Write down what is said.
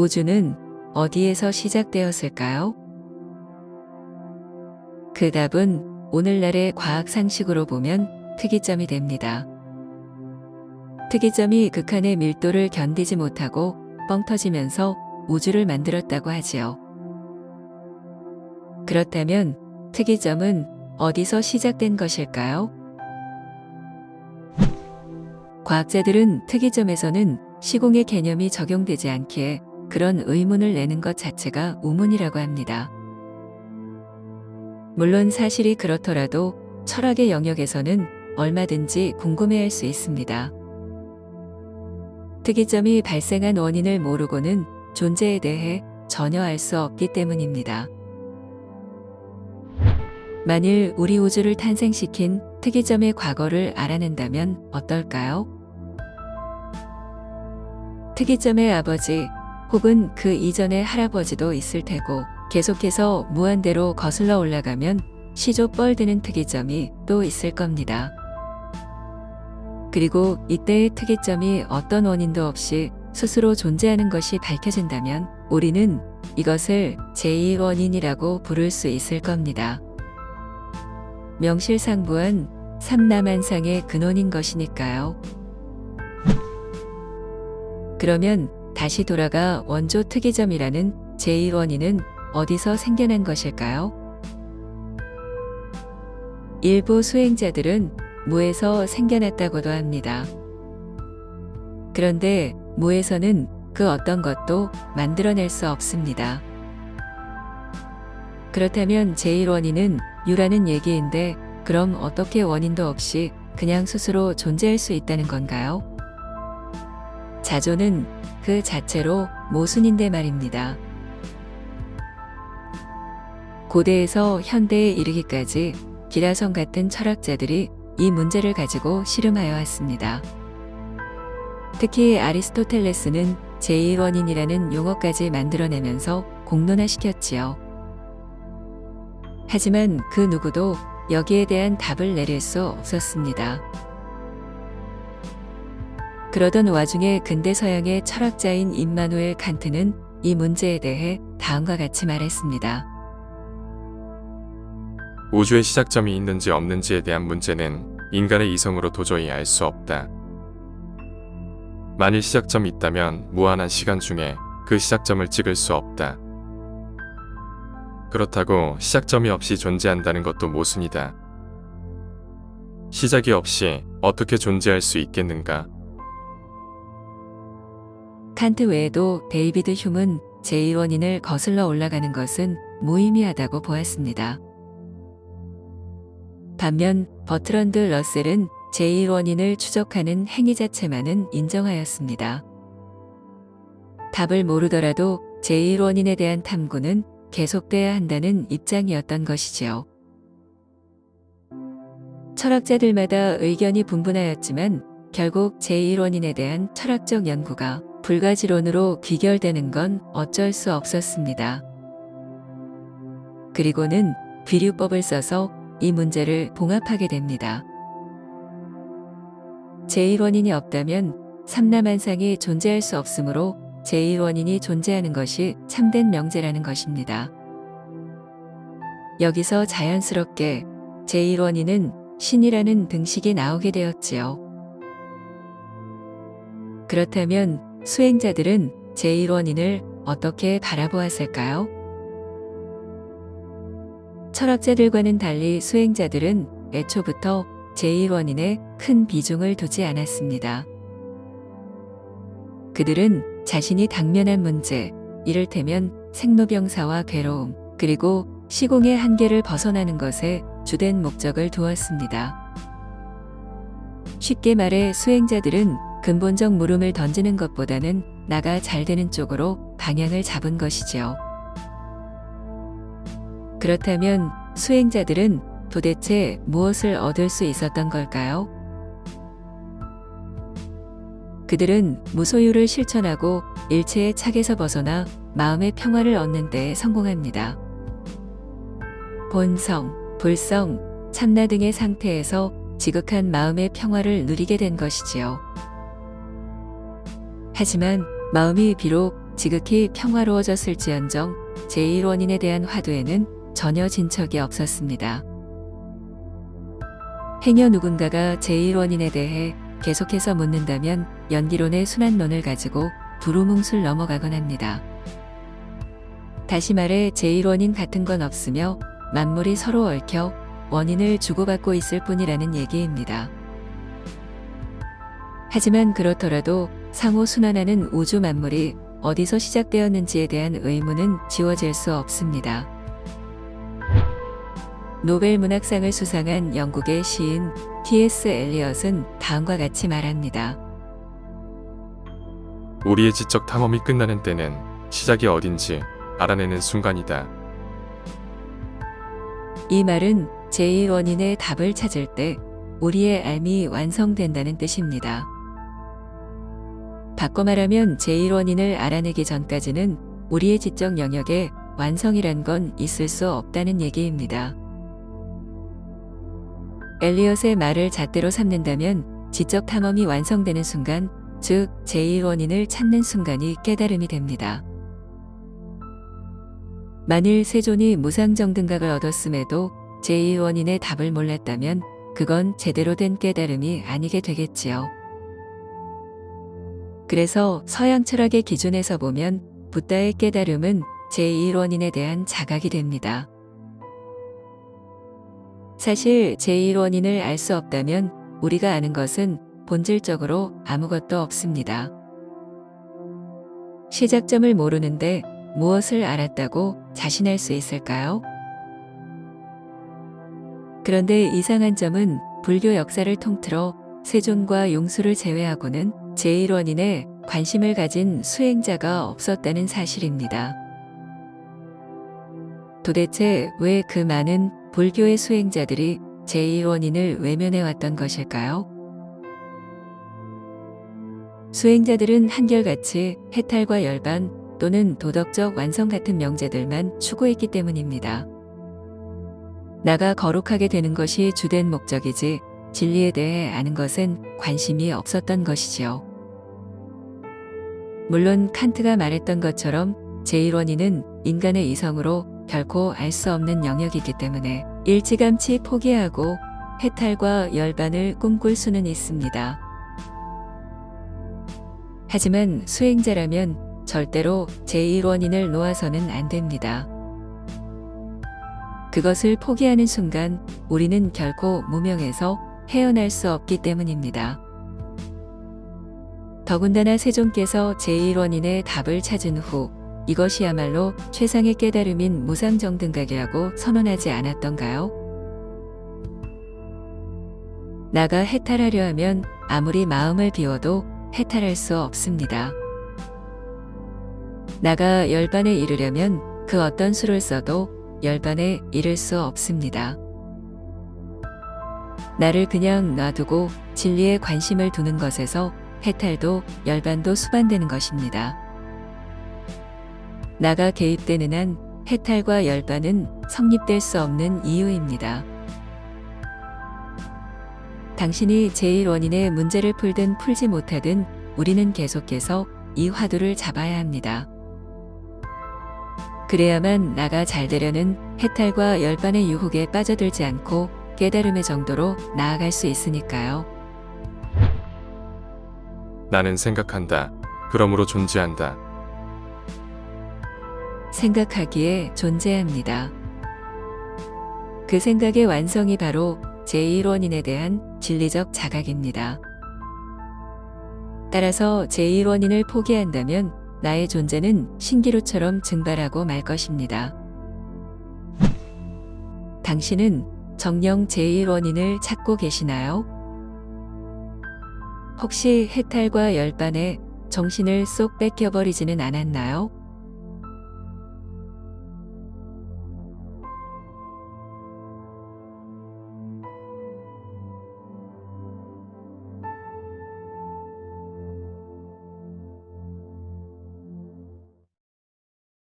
우주는 어디에서 시작되었을까요? 그 답은 오늘날의 과학 상식으로 보면 특이점이 됩니다. 특이점이 극한의 밀도를 견디지 못하고 뻥 터지면서 우주를 만들었다고 하지요. 그렇다면 특이점은 어디서 시작된 것일까요? 과학자들은 특이점에서는 시공의 개념이 적용되지 않기에 그런 의문을 내는 것 자체가 우문이라고 합니다. 물론 사실이 그렇더라도 철학의 영역에서는 얼마든지 궁금해할 수 있습니다. 특이점이 발생한 원인을 모르고는 존재에 대해 전혀 알 수 없기 때문입니다. 만일 우리 우주를 탄생시킨 특이점의 과거를 알아낸다면 어떨까요? 특이점의 아버지 혹은 그 이전의 할아버지도 있을 테고 계속해서 무한대로 거슬러 올라가면 시조 뻘드는 특이점이 또 있을 겁니다. 그리고 이때의 특이점이 어떤 원인도 없이 스스로 존재하는 것이 밝혀진다면 우리는 이것을 제2원인이라고 부를 수 있을 겁니다. 명실상부한 삼라만상의 근원인 것이니까요. 그러면 다시 돌아가 원조 특이점이라는 제2원인은 어디서 생겨난 것일까요? 일부 수행자들은 무에서 생겨났다고도 합니다. 그런데 무에서는 그 어떤 것도 만들어낼 수 없습니다. 그렇다면 제1원인은 유라는 얘기인데 그럼 어떻게 원인도 없이 그냥 스스로 존재할 수 있다는 건가요? 자조는 그 자체로 모순인데 말입니다. 고대에서 현대에 이르기까지 기라성 같은 철학자들이 이 문제를 가지고 씨름하여 왔습니다. 특히 아리스토텔레스는 제1원인이라는 용어까지 만들어내면서 공론화시켰지요. 하지만 그 누구도 여기에 대한 답을 내릴 수 없었습니다. 그러던 와중에 근대 서양의 철학자인 임마누엘 칸트는 이 문제에 대해 다음과 같이 말했습니다. 우주의 시작점이 있는지 없는지에 대한 문제는 인간의 이성으로 도저히 알 수 없다. 만일 시작점이 있다면 무한한 시간 중에 그 시작점을 찍을 수 없다. 그렇다고 시작점이 없이 존재한다는 것도 모순이다. 시작이 없이 어떻게 존재할 수 있겠는가? 칸트 외에도 데이비드 휴문 제1원인을 거슬러 올라가는 것은 무의미하다고 보았습니다. 반면 버트런드 러셀은 제1원인을 추적하는 행위 자체만은 인정하였습니다. 답을 모르더라도 제1원인에 대한 탐구는 계속돼야 한다는 입장이었던 것이지요. 철학자들마다 의견이 분분하였지만 결국 제1원인에 대한 철학적 연구가 불가지론으로 귀결되는 건 어쩔 수 없었습니다. 그리고는 귀류법을 써서 이 문제를 봉합하게 됩니다. 제1원인이 없다면 삼라만상이 존재할 수 없으므로 제1원인이 존재하는 것이 참된 명제라는 것입니다. 여기서 자연스럽게 제1원인은 신이라는 등식이 나오게 되었지요. 그렇다면 수행자들은 제1원인을 어떻게 바라보았을까요? 철학자들과는 달리 수행자들은 애초부터 제1원인에 큰 비중을 두지 않았습니다. 그들은 자신이 당면한 문제, 이를테면 생로병사와 괴로움, 그리고 시공의 한계를 벗어나는 것에 주된 목적을 두었습니다. 쉽게 말해 수행자들은 근본적 물음을 던지는 것보다는 나가 잘 되는 쪽으로 방향을 잡은 것이지요. 그렇다면 수행자들은 도대체 무엇을 얻을 수 있었던 걸까요? 그들은 무소유를 실천하고 일체의 착에서 벗어나 마음의 평화를 얻는 데 성공합니다. 본성, 불성, 참나 등의 상태에서 지극한 마음의 평화를 누리게 된 것이지요. 하지만 마음이 비록 지극히 평화로워졌을지언정 제1원인에 대한 화두에는 전혀 진척이 없었습니다. 행여 누군가가 제1원인에 대해 계속해서 묻는다면 연기론의 순환론을 가지고 두루뭉술 넘어가곤 합니다. 다시 말해 제1원인 같은 건 없으며 만물이 서로 얽혀 원인을 주고받고 있을 뿐이라는 얘기입니다. 하지만 그렇더라도 상호 순환하는 우주 만물이 어디서 시작되었는지에 대한 의문은 지워질 수 없습니다. 노벨 문학상을 수상한 영국의 시인 T.S. 엘리엇은 다음과 같이 말합니다. 우리의 지적 탐험이 끝나는 때는 시작이 어딘지 알아내는 순간이다. 이 말은 제1원인의 답을 찾을 때 우리의 삶이 완성된다는 뜻입니다. 바꿔 말하면 제1원인을 알아내기 전까지는 우리의 지적 영역에 완성이란 건 있을 수 없다는 얘기입니다. 엘리엇의 말을 잣대로 삼는다면 지적 탐험이 완성되는 순간, 즉 제1원인을 찾는 순간이 깨달음이 됩니다. 만일 세존이 무상정등각을 얻었음에도 제1원인의 답을 몰랐다면 그건 제대로 된 깨달음이 아니게 되겠지요. 그래서 서양 철학의 기준에서 보면 붓다의 깨달음은 제1원인에 대한 자각이 됩니다. 사실 제1원인을 알 수 없다면 우리가 아는 것은 본질적으로 아무것도 없습니다. 시작점을 모르는데 무엇을 알았다고 자신할 수 있을까요? 그런데 이상한 점은 불교 역사를 통틀어 세존과 용수를 제외하고는 제1원인에 관심을 가진 수행자가 없었다는 사실입니다. 도대체 왜 그 많은 불교의 수행자들이 제1원인을 외면해왔던 것일까요? 수행자들은 한결같이 해탈과 열반 또는 도덕적 완성 같은 명제들만 추구했기 때문입니다. 나가 거룩하게 되는 것이 주된 목적이지 진리에 대해 아는 것은 관심이 없었던 것이지요. 물론 칸트가 말했던 것처럼 제1원인은 인간의 이성으로 결코 알 수 없는 영역이기 때문에 일찌감치 포기하고 해탈과 열반을 꿈꿀 수는 있습니다. 하지만 수행자라면 절대로 제1원인을 놓아서는 안 됩니다. 그것을 포기하는 순간 우리는 결코 무명에서 헤어날 수 없기 때문입니다. 더군다나 세존께서 제1원인의 답을 찾은 후 이것이야말로 최상의 깨달음인 무상정등각이라고 선언하지 않았던가요? 나가 해탈하려 하면 아무리 마음을 비워도 해탈할 수 없습니다. 나가 열반에 이르려면 그 어떤 수를 써도 열반에 이를 수 없습니다. 나를 그냥 놔두고 진리에 관심을 두는 것에서 해탈도 열반도 수반되는 것입니다. 나가 개입되는 한 해탈과 열반은 성립될 수 없는 이유입니다. 당신이 제1원인의 문제를 풀든 풀지 못하든 우리는 계속해서 이 화두를 잡아야 합니다. 그래야만 나가 잘 되려는 해탈과 열반의 유혹에 빠져들지 않고 깨달음의 정도로 나아갈 수 있으니까요. 나는 생각한다. 그러므로 존재한다. 생각하기에 존재합니다. 그 생각의 완성이 바로 제1원인에 대한 진리적 자각입니다. 따라서 제1원인을 포기한다면 나의 존재는 신기루처럼 증발하고 말 것입니다. 당신은 정녕 제1원인을 찾고 계시나요? 혹시 해탈과 열반에 정신을 쏙 뺏겨버리지는 않았나요?